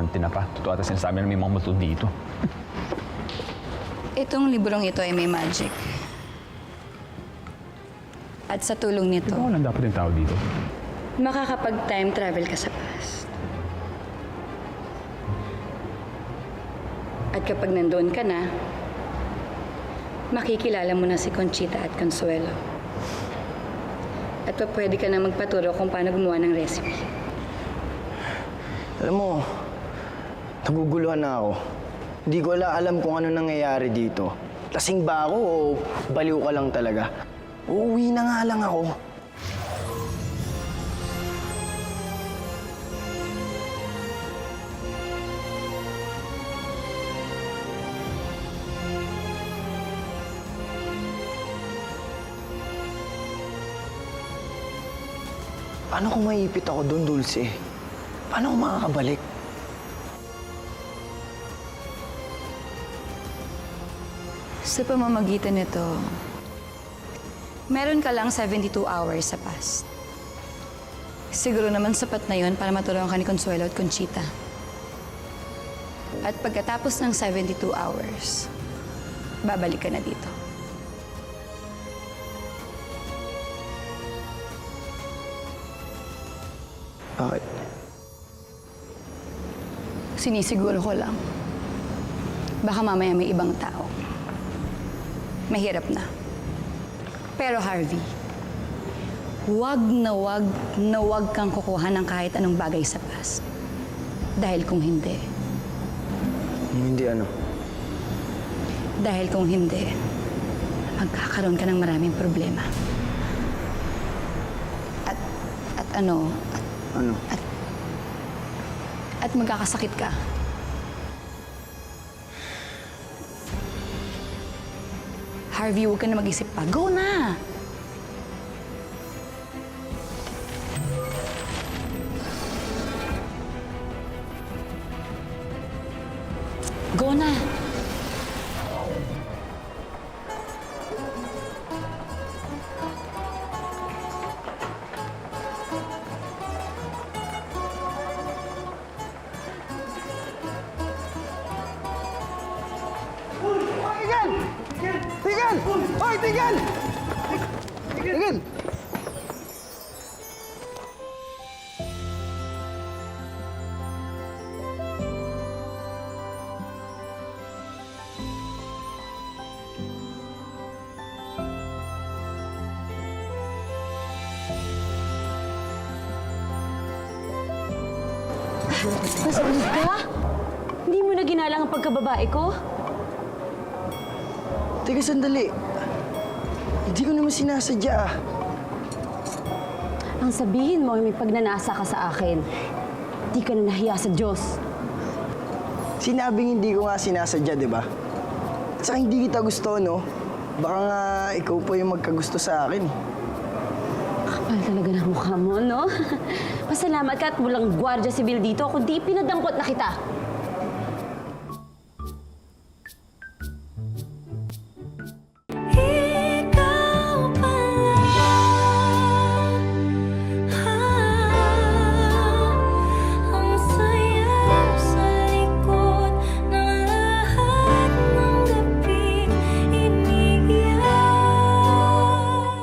ng tinapa. Totoo ata sinasabi na may mga multo dito. Itong librong ito ay may magic. At sa tulong nito, Ikaw lang dapat yung tao dito. makakapag-time travel ka sa past. At kapag nandoon ka na, makikilala mo na si Conchita at Consuelo. At pwede ka na magpaturo kung paano gumawa ng recipe. Alam mo, naguguluhan na ako. Hindi ko alam kung ano nangyayari dito. Lasing ba ako o baliw ka lang talaga? Uuwi na nga lang ako. Paano kung maipit ako doon, Dulce? Paano ako makakabalik? Sa pamamagitan nito, meron ka lang 72 hours sa past. Siguro naman sapat na yon para matulungan ka ni Consuelo at Conchita. At pagkatapos ng 72 hours, babalik ka na dito. Bakit? Sinisiguro ko lang. Baka mamaya may ibang tao. Mahirap na. Pero Harvey, wag na wag kang kukuha ng kahit anong bagay sa past. Dahil kung hindi, Hindi ano. dahil kung hindi, magkakaroon ka ng maraming problema. At ano, Ano? at magkakasakit ka. Harvey, huwag ka na mag-isip pa. Go na! Go na! Tigil! Tigil! Hoy, tigil! Tigil! Masalig ka? Hindi mo na ginalang ang pagkababae ko? Teka, sandali. Hindi ko naman sinasadya ah. Ang sabihin mo ay may pagnanasa ka sa akin. Di ka na nahiya sa Diyos. Sinabing hindi ko nga sinasadya, di ba? At saka hindi kita gusto, no? Baka nga ikaw po yung magkagusto sa akin. Kapal talaga ng mukha mo, no? Pasalamat ka at walang gwardiya sibil dito, kundi pinadampot na kita.